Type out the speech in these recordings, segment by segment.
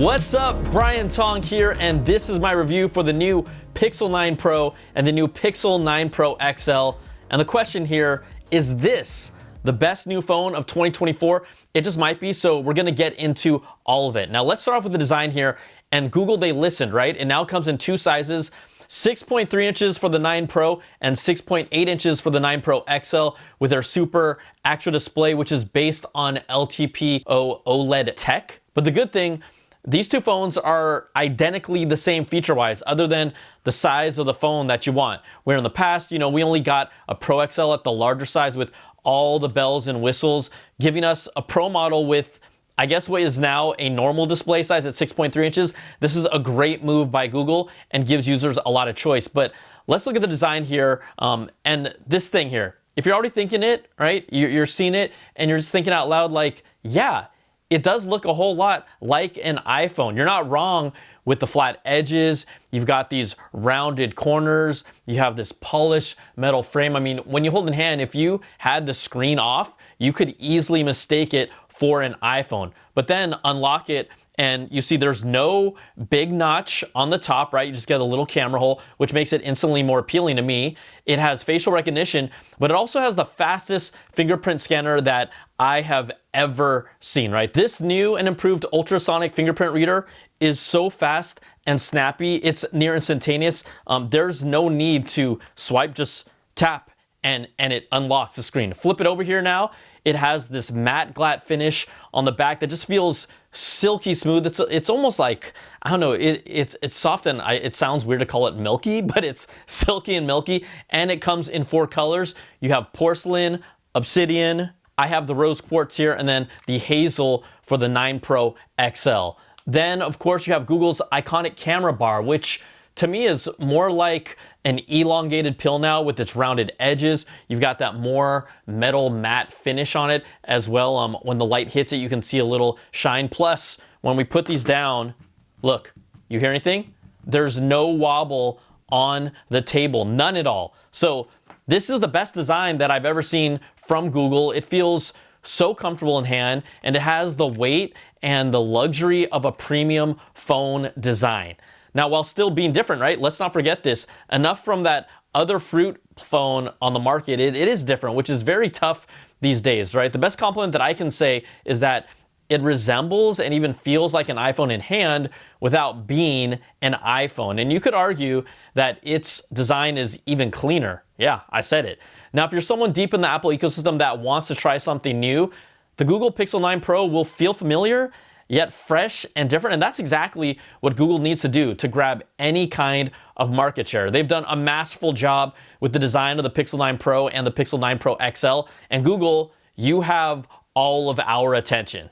What's up? Brian Tong here, and this is my review for the new Pixel 9 Pro and the new Pixel 9 Pro XL. And the question here, is this the best new phone of 2024? It just might be, so we're gonna get into all of it. Now let's start off with the design here, and Google, they listened, right? It now comes in two sizes, 6.3 inches for the 9 Pro and 6.8 inches for the 9 Pro XL with their super actual display, which is based on LTPO OLED tech. But the good thing, these two phones are identically the same feature-wise, other than the size of the phone that you want. Where in the past, we only got a Pro XL at the larger size with all the bells and whistles, giving us a Pro model with, I guess, what is now a normal display size at 6.3 inches. This is a great move by Google and gives users a lot of choice. But let's look at the design here, and this thing here. If you're already thinking it, right, you're seeing it, and you're just thinking out loud like, yeah, it does look a whole lot like an iPhone. You're not wrong with the flat edges. You've got these rounded corners. You have this polished metal frame. I mean, when you hold in hand, if you had the screen off, you could easily mistake it for an iPhone. But then unlock it, and you see there's no big notch on the top, right? You just get a little camera hole, which makes it instantly more appealing to me. It has facial recognition, but it also has the fastest fingerprint scanner that I have ever seen, right? This new and improved ultrasonic fingerprint reader is so fast and snappy, it's near instantaneous. There's no need to swipe, just tap and it unlocks the screen. Flip it over here now. It has this matte glatt finish on the back that just feels silky smooth. It's almost like, I don't know, it's soft, and it sounds weird to call it milky, but it's silky and milky, and it comes in 4 colors. You have porcelain, obsidian, I have the rose quartz here, and then the hazel for the 9 Pro XL. Then, of course, you have Google's iconic camera bar, which to me is more like an elongated pill now with its rounded edges. You've got that more metal matte finish on it as well. When the light hits it, you can see a little shine. Plus, when we put these down, look, you hear anything? There's no wobble on the table, none at all. So this is the best design that I've ever seen from Google. It feels so comfortable in hand, and it has the weight and the luxury of a premium phone design. Now, while still being different, right? Let's not forget this. Enough from that other fruit phone on the market, it is different, which is very tough these days, right? The best compliment that I can say is that it resembles and even feels like an iPhone in hand without being an iPhone. And you could argue that its design is even cleaner. Yeah, I said it. Now, if you're someone deep in the Apple ecosystem that wants to try something new, the Google Pixel 9 Pro will feel familiar, yet fresh and different. And that's exactly what Google needs to do to grab any kind of market share. They've done a masterful job with the design of the Pixel 9 Pro and the Pixel 9 Pro XL. And Google, you have all of our attention.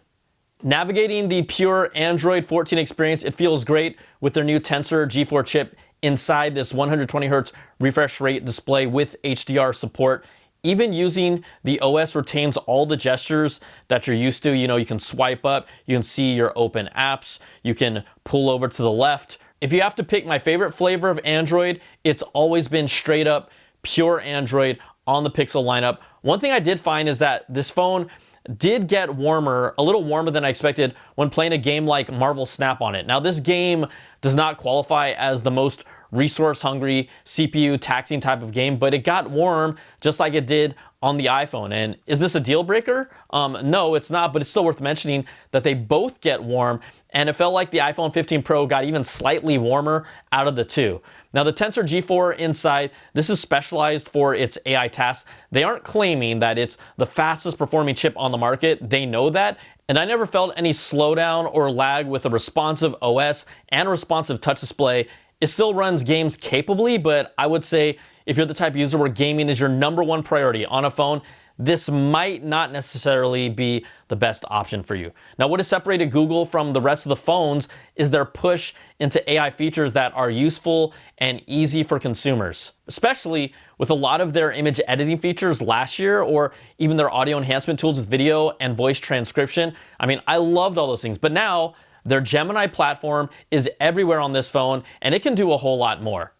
Navigating the pure Android 14 experience, it feels great with their new Tensor G4 chip inside this 120 Hz refresh rate display with HDR support. Even using the OS retains all the gestures that you're used to. You can swipe up, you can see your open apps, you can pull over to the left. If you have to pick my favorite flavor of Android, it's always been straight up pure Android on the Pixel lineup. One thing I did find is that this phone did get warmer, a little warmer than I expected when playing a game like Marvel Snap on it. Now, this game does not qualify as the most resource-hungry, CPU taxing type of game, but it got warm just like it did on the iPhone. And is this a deal breaker? No, it's not, but it's still worth mentioning that they both get warm, and it felt like the iPhone 15 Pro got even slightly warmer out of the two. Now, the Tensor G4 inside, this is specialized for its AI tasks. They aren't claiming that it's the fastest performing chip on the market. They know that. And I never felt any slowdown or lag with a responsive OS and a responsive touch display. It still runs games capably, but I would say if you're the type of user where gaming is your #1 priority on a phone, this might not necessarily be the best option for you. Now, what has separated Google from the rest of the phones is their push into AI features that are useful and easy for consumers, especially with a lot of their image editing features last year, or even their audio enhancement tools with video and voice transcription. I mean, I loved all those things, but now their Gemini platform is everywhere on this phone, and it can do a whole lot more.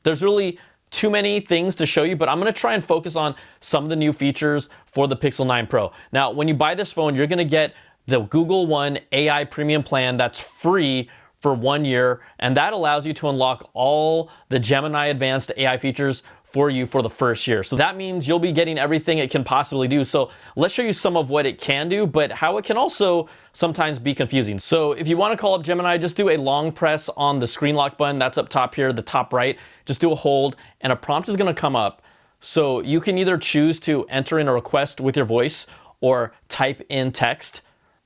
There's really too many things to show you, but I'm going to try and focus on some of the new features for the Pixel 9 Pro. Now, when you buy this phone, you're going to get the Google One AI Premium plan that's free for 1 year, and that allows you to unlock all the Gemini Advanced AI features for you for the first year. So that means you'll be getting everything it can possibly do. So let's show you some of what it can do, but how it can also sometimes be confusing. So if you want to call up Gemini, just do a long press on the screen lock button that's up top here, the top right. Just do a hold, and a prompt is going to come up. So you can either choose to enter in a request with your voice or type in text.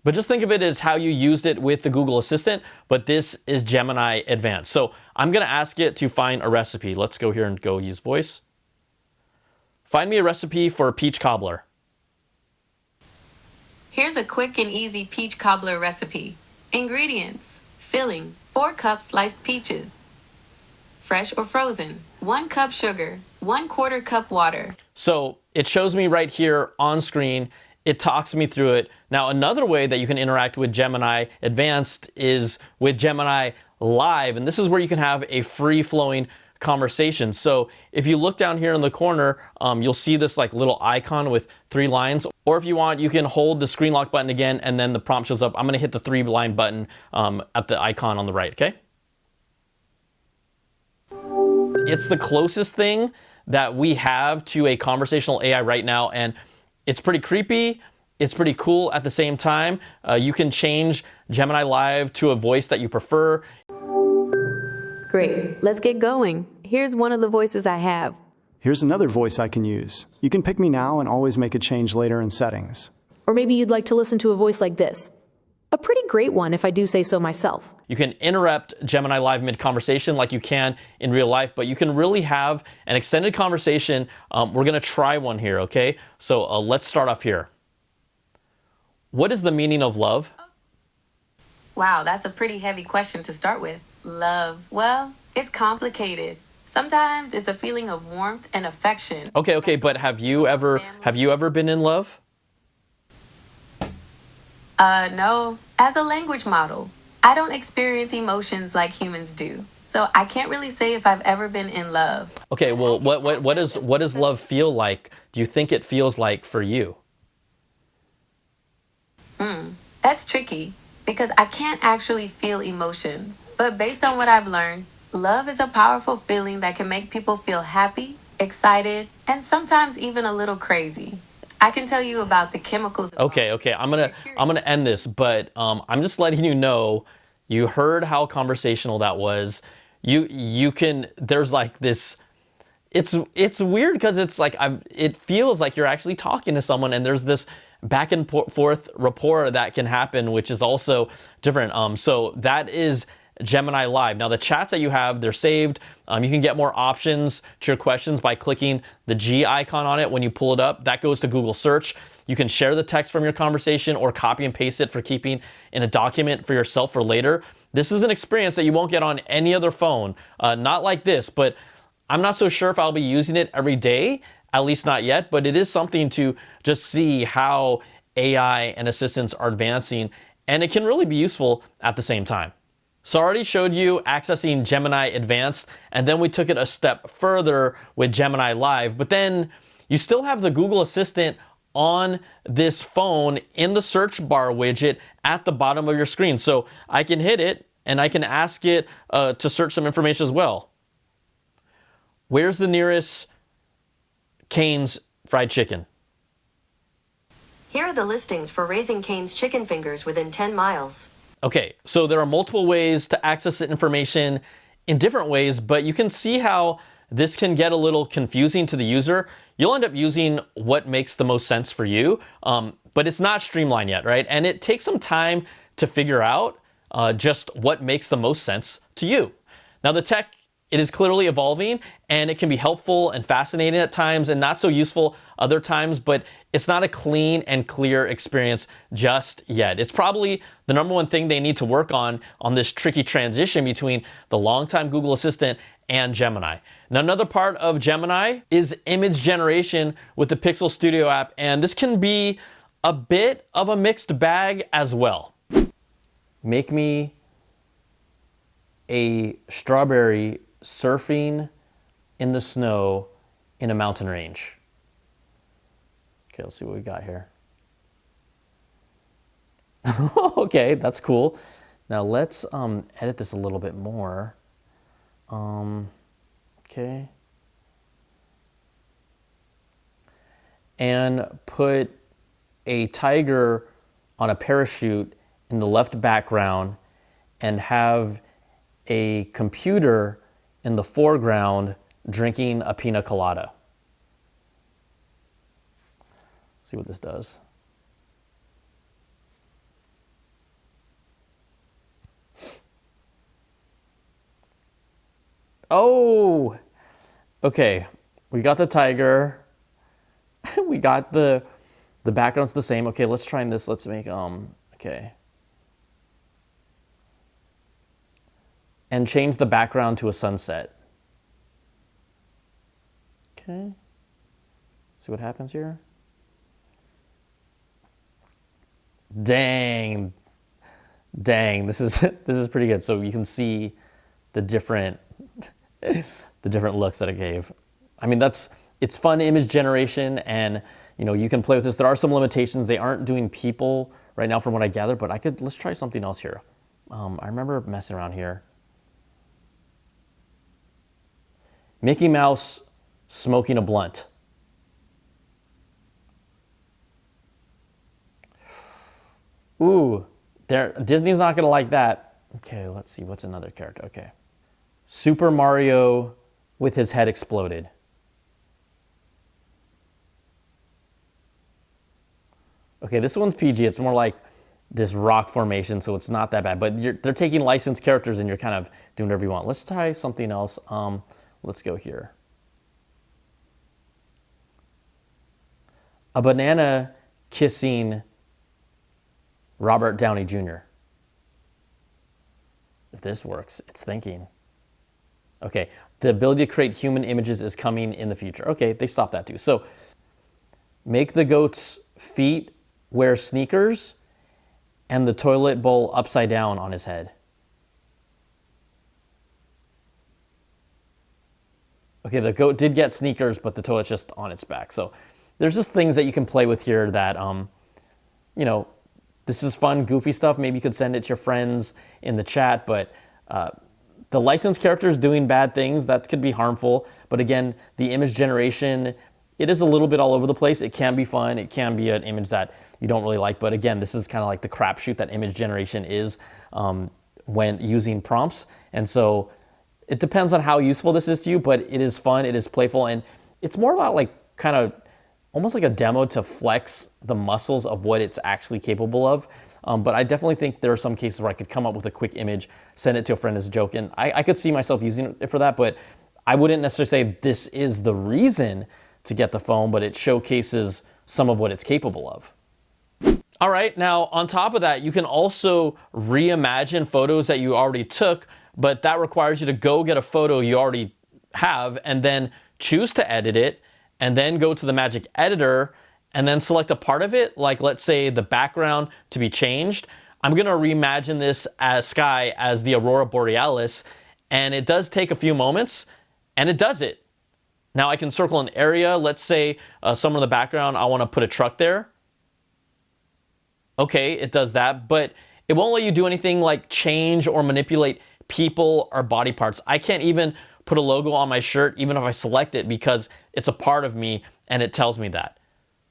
But just think of it as how you used it with the Google Assistant, but this is Gemini Advanced. So I'm gonna ask it to find a recipe. Let's go here and go use voice. Find me a recipe for peach cobbler. Here's a quick and easy peach cobbler recipe. Ingredients: filling, 4 cups sliced peaches, fresh or frozen, 1 cup sugar, 1/4 cup water. So it shows me right here on screen. It talks me through it. Now, another way that you can interact with Gemini Advanced is with Gemini Live, and this is where you can have a free-flowing conversation. So if you look down here in the corner, you'll see this like little icon with 3 lines, or if you want, you can hold the screen lock button again, and then the prompt shows up. I'm gonna hit the 3-line button at the icon on the right, okay? It's the closest thing that we have to a conversational AI right now, and it's pretty creepy, it's pretty cool at the same time. You can change Gemini Live to a voice that you prefer. Great, let's get going. Here's one of the voices I have. Here's another voice I can use. You can pick me now and always make a change later in settings. Or maybe you'd like to listen to a voice like this. A pretty great one, if I do say so myself. You can interrupt Gemini Live mid-conversation like you can in real life, but you can really have an extended conversation. We're gonna try one here, okay? So let's start off here. What is the meaning of love? Wow, that's a pretty heavy question to start with. Love, well, it's complicated. Sometimes it's a feeling of warmth and affection. Okay, but have you ever been in love? No. As a language model, I don't experience emotions like humans do. So I can't really say if I've ever been in love. Okay, well, what does love feel like? Do you think it feels like for you? That's tricky because I can't actually feel emotions. But based on what I've learned, love is a powerful feeling that can make people feel happy, excited, and sometimes even a little crazy. I can tell you about the chemicals. Okay, I'm gonna end this, but I'm just letting you know, you heard how conversational that was. You can, there's like this, it's weird because it's like, it feels like you're actually talking to someone, and there's this back and forth rapport that can happen, which is also different. So that is Gemini Live. Now the chats that you have, they're saved. You can get more options to your questions by clicking the G icon on it when you pull it up. That goes to Google Search. You can share the text from your conversation or copy and paste it for keeping in a document for yourself for later. This is an experience that you won't get on any other phone. Not like this, but I'm not so sure if I'll be using it every day, at least not yet, but it is something to just see how AI and assistants are advancing, and it can really be useful at the same time. So I already showed you accessing Gemini Advanced, and then we took it a step further with Gemini Live, but then you still have the Google Assistant on this phone in the search bar widget at the bottom of your screen. So I can hit it and I can ask it to search some information as well. Where's the nearest Cane's fried chicken? Here are the listings for Raising Cane's chicken fingers within 10 miles. Okay, so there are multiple ways to access the information in different ways, but you can see how this can get a little confusing to the user. You'll end up using what makes the most sense for you, but it's not streamlined yet, right? And it takes some time to figure out just what makes the most sense to you. Now the tech, it is clearly evolving, and it can be helpful and fascinating at times and not so useful other times, but it's not a clean and clear experience just yet. It's probably the #1 thing they need to work on this tricky transition between the longtime Google Assistant and Gemini. Now, another part of Gemini is image generation with the Pixel Studio app, and this can be a bit of a mixed bag as well. Make me a strawberry surfing in the snow in a mountain range. Okay, let's see what we got here. Okay, that's cool. Now let's edit this a little bit more. Okay. And put a tiger on a parachute in the left background and have a computer in the foreground drinking a pina colada. See what this does. Oh, okay. We got the tiger. We got the background's the same. Okay, let's try this. Let's make, okay. And change the background to a sunset. Okay. See what happens here? Dang. Dang, this is pretty good. So you can see the different looks that it gave. I mean, it's fun image generation, and you can play with this. There are some limitations. They aren't doing people right now from what I gather, but let's try something else here. I remember messing around here. Mickey Mouse smoking a blunt. Ooh, Disney's not gonna like that. Okay, let's see, what's another character? Okay. Super Mario with his head exploded. Okay, this one's PG. It's more like this rock formation, so it's not that bad. But they're taking licensed characters and you're kind of doing whatever you want. Let's try something else. Let's go here. A banana kissing Robert Downey Jr. If this works, it's thinking. Okay, the ability to create human images is coming in the future. Okay, they stopped that too. So make the goat's feet wear sneakers and the toilet bowl upside down on his head. Okay, the goat did get sneakers, but the toilet's just on its back. So there's just things that you can play with here that, this is fun, goofy stuff. Maybe you could send it to your friends in the chat, but the licensed characters doing bad things, that could be harmful. But again, the image generation, it is a little bit all over the place. It can be fun. It can be an image that you don't really like. But again, this is kind of like the crapshoot that image generation is when using prompts. And so it depends on how useful this is to you, but it is fun, it is playful, and it's more about like kind of almost like a demo to flex the muscles of what it's actually capable of. But I definitely think there are some cases where I could come up with a quick image, send it to a friend as a joke, and I could see myself using it for that, but I wouldn't necessarily say this is the reason to get the phone, but it showcases some of what it's capable of. All right, now on top of that, you can also reimagine photos that you already took, but that requires you to go get a photo you already have and then choose to edit it, and then go to the Magic Editor and then select a part of it, like let's say the background to be changed. I'm gonna reimagine this as sky as the Aurora Borealis, and it does take a few moments, and it does it. Now I can circle an area, let's say somewhere in the background, I wanna put a truck there. Okay, it does that, but it won't let you do anything like change or manipulate people or body parts. I can't even put a logo on my shirt, even if I select it, because it's a part of me and it tells me that.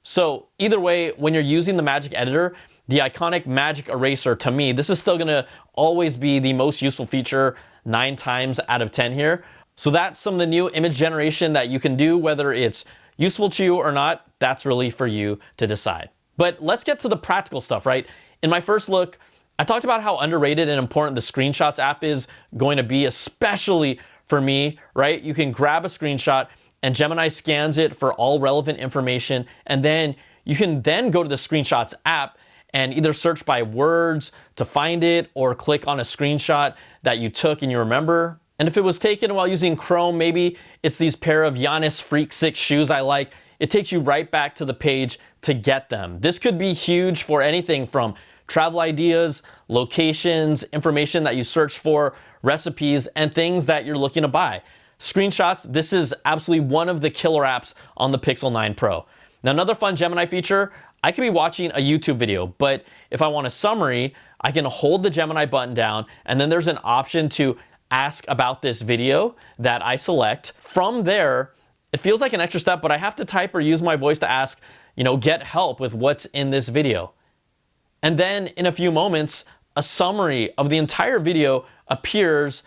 So either way, when you're using the Magic Editor, the iconic Magic Eraser, to me, this is still gonna always be the most useful feature 9 times out of 10 here. So that's some of the new image generation that you can do, whether it's useful to you or not, that's really for you to decide. But let's get to the practical stuff, right? In my first look, I talked about how underrated and important the Screenshots app is going to be, especially for me, right? You can grab a screenshot and Gemini scans it for all relevant information, and then you can then go to the Screenshots app and either search by words to find it or click on a screenshot that you took and you remember. And if it was taken while using Chrome, maybe it's these pair of Giannis Freak 6 shoes I like, it takes you right back to the page to get them. This could be huge for anything from travel ideas, locations, information that you search for, recipes, and things that you're looking to buy. Screenshots, this is absolutely one of the killer apps on the Pixel 9 Pro. Now, another fun Gemini feature, I could be watching a YouTube video, but if I want a summary, I can hold the Gemini button down, and then there's an option to ask about this video that I select. From there, it feels like an extra step, but I have to type or use my voice to ask, get help with what's in this video. And then in a few moments, a summary of the entire video appears.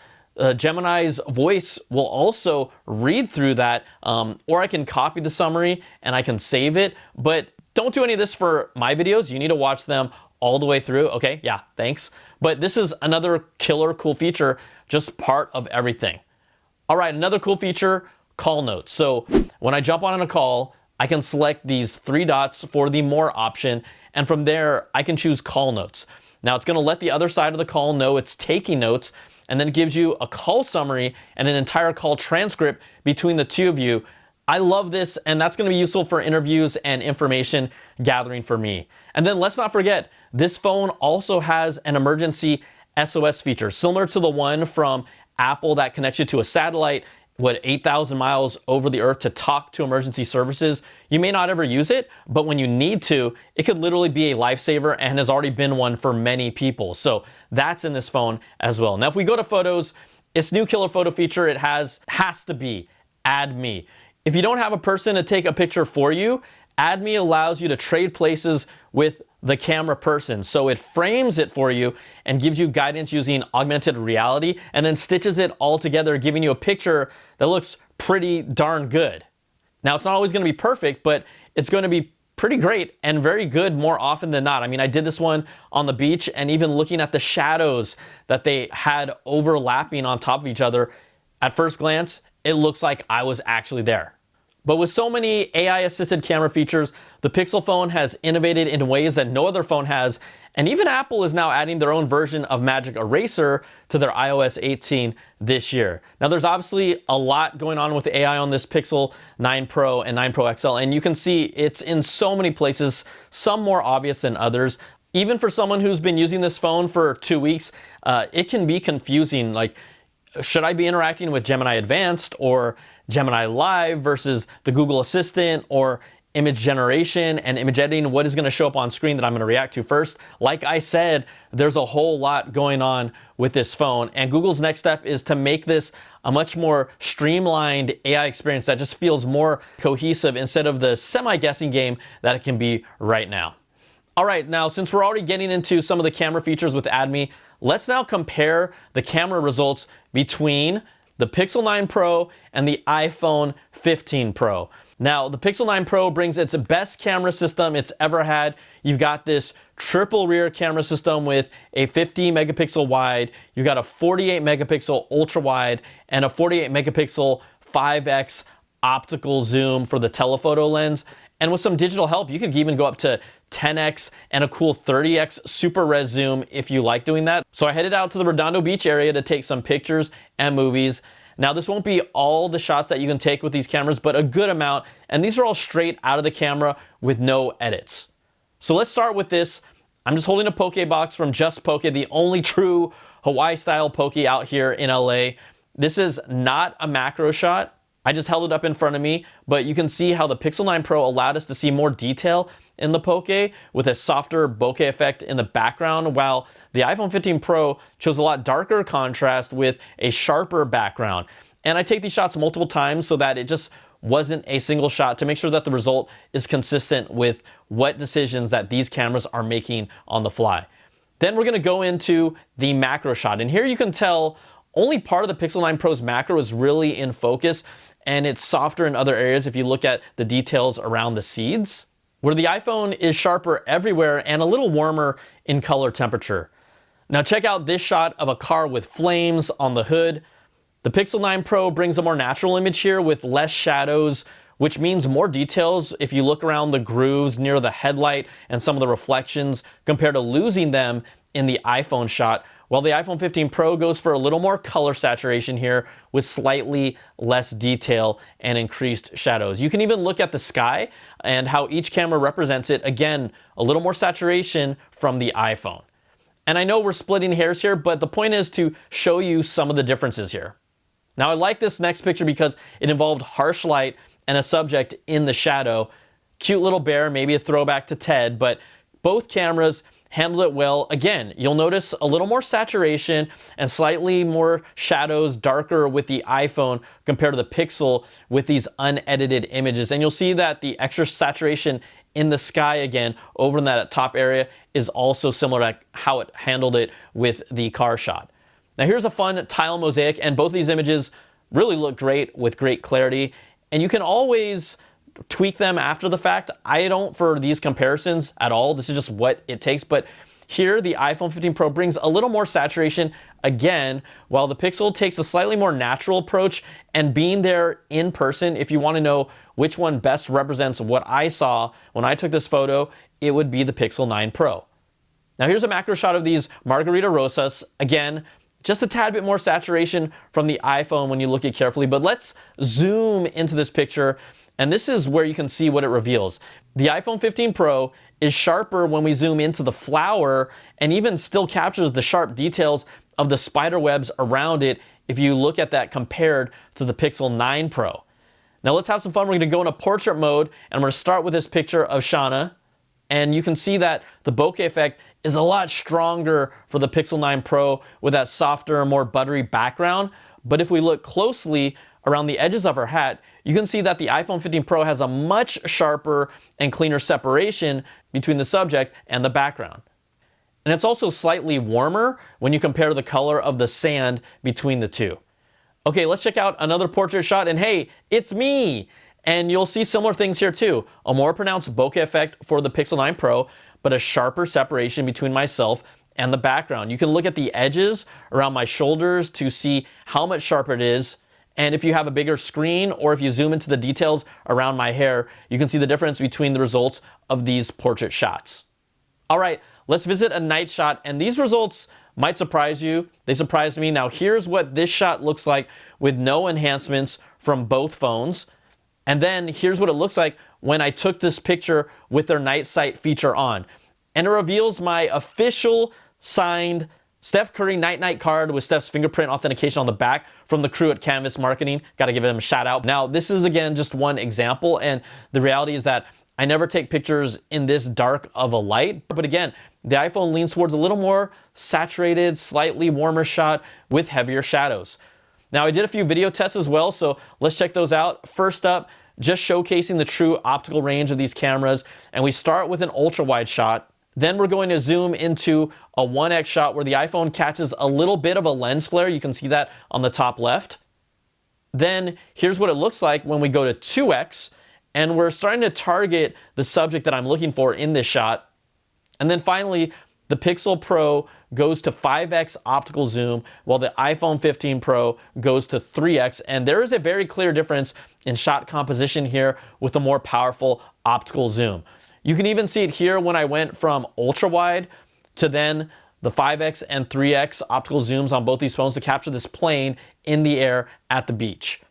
Gemini's voice will also read through that, or I can copy the summary and I can save it. But don't do any of this for my videos. You need to watch them all the way through. Okay, yeah, thanks. But this is another killer cool feature, just part of everything. All right, another cool feature, call notes. So when I jump on a call, I can select these 3 dots for the more option, and from there I can choose call notes. Now it's gonna let the other side of the call know it's taking notes, and then it gives you a call summary and an entire call transcript between the two of you. I love this, and that's gonna be useful for interviews and information gathering for me. And then let's not forget, this phone also has an emergency SOS feature, similar to the one from Apple that connects you to a satellite, 8,000 miles over the earth to talk to emergency services. You may not ever use it, but when you need to, it could literally be a lifesaver and has already been one for many people. So that's in this phone as well. Now, if we go to photos, its new killer photo feature, it has to be Add Me. If you don't have a person to take a picture for you, Add Me allows you to trade places with the camera person. So it frames it for you and gives you guidance using augmented reality, and then stitches it all together, giving you a picture that looks pretty darn good. Now, it's not always gonna be perfect, but it's gonna be pretty great and very good more often than not. I mean, I did this one on the beach, and even looking at the shadows that they had overlapping on top of each other, at first glance, it looks like I was actually there. But with so many AI-assisted camera features, the Pixel phone has innovated in ways that no other phone has, and even Apple is now adding their own version of Magic Eraser to their iOS 18 this year. Now, there's obviously a lot going on with AI on this Pixel 9 Pro and 9 Pro XL, and you can see it's in so many places, some more obvious than others. Even for someone who's been using this phone for 2 weeks, it can be confusing. Like, should I be interacting with Gemini Advanced or Gemini Live versus the Google Assistant or image generation and image editing? What is going to show up on screen that I'm going to react to first? Like I said, there's a whole lot going on with this phone, and Google's next step is to make this a much more streamlined AI experience that just feels more cohesive instead of the semi-guessing game that it can be right now. All right, now since we're already getting into some of the camera features with Add Me, let's now compare the camera results between the Pixel 9 Pro and the iPhone 15 Pro. Now, the Pixel 9 Pro brings its best camera system it's ever had. You've got this triple rear camera system with a 50 megapixel wide, you've got a 48 megapixel ultra wide, and a 48 megapixel 5x optical zoom for the telephoto lens. And with some digital help, you could even go up to 10x and a cool 30x super res zoom if you like doing that. So I headed out to the Redondo Beach area to take some pictures and movies. Now, this won't be all the shots that you can take with these cameras, but a good amount. And these are all straight out of the camera with no edits. So let's start with this. I'm just holding a Poke box from Just Poke, the only true Hawaii style Poke out here in LA. This is not a macro shot. I just held it up in front of me, but you can see how the Pixel 9 Pro allowed us to see more detail in the Poke with a softer bokeh effect in the background, while the iPhone 15 Pro chose a lot darker contrast with a sharper background. And I take these shots multiple times so that it just wasn't a single shot, to make sure that the result is consistent with what decisions that these cameras are making on the fly. Then we're gonna go into the macro shot, and here you can tell only part of the Pixel 9 Pro's macro is really in focus, and it's softer in other areas if you look at the details around the seeds, where the iPhone is sharper everywhere and a little warmer in color temperature. Now check out this shot of a car with flames on the hood. The Pixel 9 Pro brings a more natural image here with less shadows, which means more details if you look around the grooves near the headlight and some of the reflections, compared to losing them in the iPhone shot, while the iPhone 15 Pro goes for a little more color saturation here with slightly less detail and increased shadows. You can even look at the sky and how each camera represents it. Again, a little more saturation from the iPhone. And I know we're splitting hairs here, but the point is to show you some of the differences here. Now, I like this next picture because it involved harsh light and a subject in the shadow. cute little bear, maybe a throwback to Ted, but both cameras handled it well. Again, you'll notice a little more saturation and slightly more shadows, darker with the iPhone compared to the Pixel with these unedited images. And you'll see that the extra saturation in the sky again over in that top area is also similar to how it handled it with the car shot. Now here's a fun tile mosaic, and both these images really look great with great clarity, and you can always tweak them after the fact. I don't for these comparisons at all. This is just what it takes. But here the iPhone 15 Pro brings a little more saturation again, while the Pixel takes a slightly more natural approach. And being there in person, if you want to know which one best represents what I saw when I took this photo, it would be the Pixel 9 Pro. Now here's a macro shot of these Margarita Rosas. Again, just a tad bit more saturation from the iPhone when you look at it carefully, but let's zoom into this picture. And this is where you can see what it reveals. The iPhone 15 Pro is sharper when we zoom into the flower, and even still captures the sharp details of the spider webs around it if you look at that compared to the Pixel 9 Pro. Now let's have some fun. We're gonna go into portrait mode, and I'm gonna start with this picture of Shauna. And you can see that the bokeh effect is a lot stronger for the Pixel 9 Pro with that softer, more buttery background. But if we look closely around the edges of her hat, you can see that the iPhone 15 Pro has a much sharper and cleaner separation between the subject and the background. And it's also slightly warmer when you compare the color of the sand between the two. Okay, let's check out another portrait shot, and hey, it's me! And you'll see similar things here too. A more pronounced bokeh effect for the Pixel 9 Pro, but a sharper separation between myself and the background. You can look at the edges around my shoulders to see how much sharper it is. And if you have a bigger screen, or if you zoom into the details around my hair, you can see the difference between the results of these portrait shots. All right, let's visit a night shot, and these results might surprise you. They surprised me. Now here's what this shot looks like with no enhancements from both phones. And then here's what it looks like when I took this picture with their night sight feature on. And it reveals my official signed Steph Curry night-night card with Steph's fingerprint authentication on the back from the crew at Canvas Marketing. Got to give them a shout out. Now, this is again just one example, and the reality is that I never take pictures in this dark of a light. But again, the iPhone leans towards a little more saturated, slightly warmer shot with heavier shadows. Now, I did a few video tests as well, so let's check those out. First up, just showcasing the true optical range of these cameras, and we start with an ultra-wide shot. Then we're going to zoom into a 1x shot where the iPhone catches a little bit of a lens flare. You can see that on the top left. Then here's what it looks like when we go to 2x, and we're starting to target the subject that I'm looking for in this shot. And then finally, the Pixel Pro goes to 5x optical zoom, while the iPhone 15 Pro goes to 3x. And there is a very clear difference in shot composition here with a more powerful optical zoom. You can even see it here when I went from ultra wide to then the 5x and 3x optical zooms on both these phones to capture this plane in the air at the beach.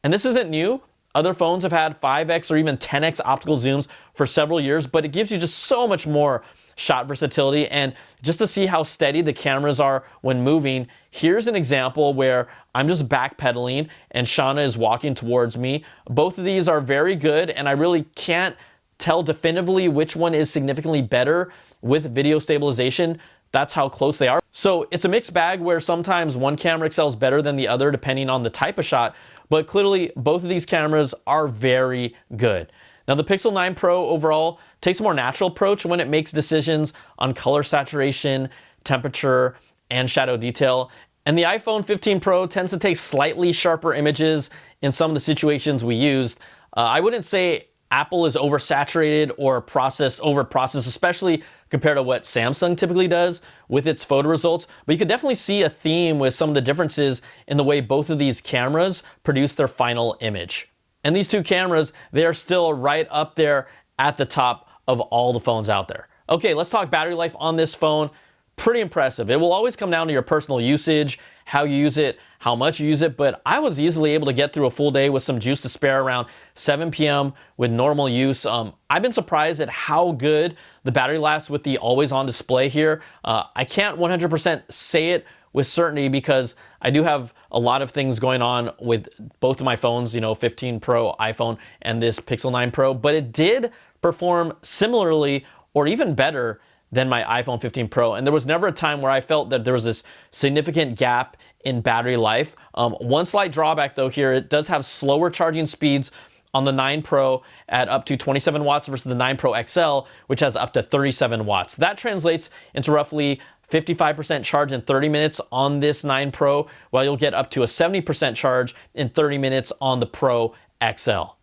And this isn't new. Other phones have had 5x or even 10x optical zooms for several years, but it gives you just so much more shot versatility. And just to see how steady the cameras are when moving, here's an example where I'm just backpedaling and Shauna is walking towards me. Both of these are very good, and I really can't tell definitively which one is significantly better with video stabilization. That's how close they are. So it's a mixed bag where sometimes one camera excels better than the other depending on the type of shot, but clearly both of these cameras are very good. Now the Pixel 9 Pro overall takes a more natural approach when it makes decisions on color saturation, temperature, and shadow detail. And the iPhone 15 Pro tends to take slightly sharper images in some of the situations we used. I wouldn't say Apple is oversaturated or over-processed, especially compared to what Samsung typically does with its photo results. But you could definitely see a theme with some of the differences in the way both of these cameras produce their final image. And these two cameras, they are still right up there at the top of all the phones out there. Okay, let's talk battery life on this phone. Pretty impressive. It will always come down to your personal usage, how you use it, how much you use it, but I was easily able to get through a full day with some juice to spare around 7 p.m. with normal use. I've been surprised at how good the battery lasts with the always on display here. I can't 100% say it with certainty because I do have a lot of things going on with both of my phones, 15 Pro iPhone and this Pixel 9 Pro, but it did perform similarly or even better than my iPhone 15 Pro. And there was never a time where I felt that there was this significant gap in battery life. One slight drawback though here, it does have slower charging speeds on the 9 Pro at up to 27 watts versus the 9 Pro XL, which has up to 37 watts. That translates into roughly 55% charge in 30 minutes on this 9 Pro, while you'll get up to a 70% charge in 30 minutes on the Pro XL.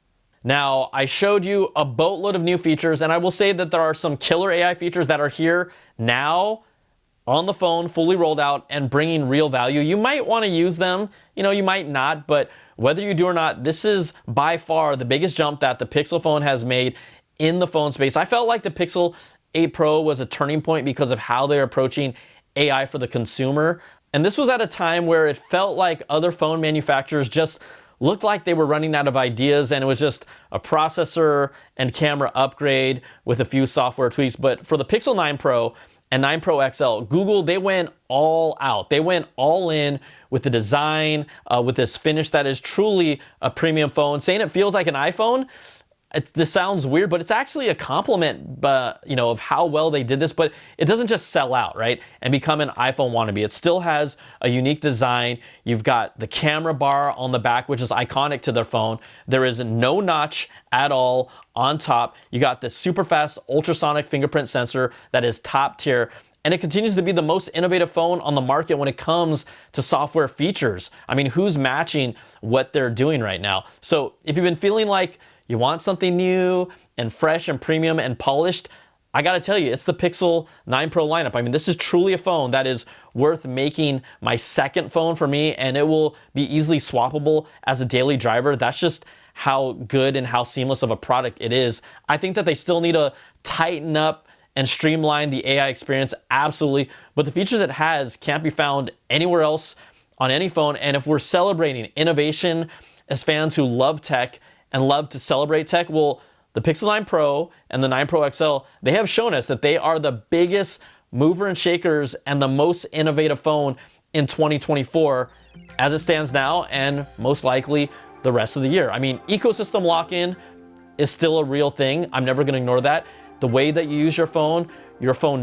Now, I showed you a boatload of new features, and I will say that there are some killer AI features that are here now on the phone, fully rolled out and bringing real value. You might want to use them, you might not, but whether you do or not, this is by far the biggest jump that the Pixel phone has made in the phone space. I felt like the Pixel 8 Pro was a turning point because of how they're approaching AI for the consumer. And this was at a time where it felt like other phone manufacturers just looked like they were running out of ideas, and it was just a processor and camera upgrade with a few software tweaks. But for the Pixel 9 Pro and 9 Pro XL, Google, they went all out. They went all in with the design, with this finish that is truly a premium phone. Saying it feels like an iPhone, this sounds weird, but it's actually a compliment, of how well they did this. But it doesn't just sell out, right, and become an iPhone wannabe. It still has a unique design. You've got the camera bar on the back, which is iconic to their phone. There is no notch at all on top. You got this super fast ultrasonic fingerprint sensor that is top tier. And it continues to be the most innovative phone on the market when it comes to software features. I mean, who's matching what they're doing right now? So if you've been feeling like you want something new and fresh and premium and polished, I gotta tell you, it's the Pixel 9 Pro lineup. I mean, this is truly a phone that is worth making my second phone for me, and it will be easily swappable as a daily driver. That's just how good and how seamless of a product it is. I think that they still need to tighten up and streamline the AI experience, absolutely. But the features it has can't be found anywhere else on any phone. And if we're celebrating innovation as fans who love tech and love to celebrate tech, well, the Pixel 9 Pro and the 9 Pro XL, they have shown us that they are the biggest mover and shakers and the most innovative phone in 2024 as it stands now, and most likely the rest of the year. I mean, ecosystem lock-in is still a real thing. I'm never gonna ignore that. The way that you use your phone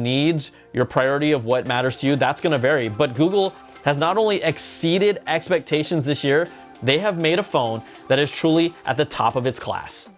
needs, your priority of what matters to you, that's gonna vary. But Google has not only exceeded expectations this year, they have made a phone that is truly at the top of its class.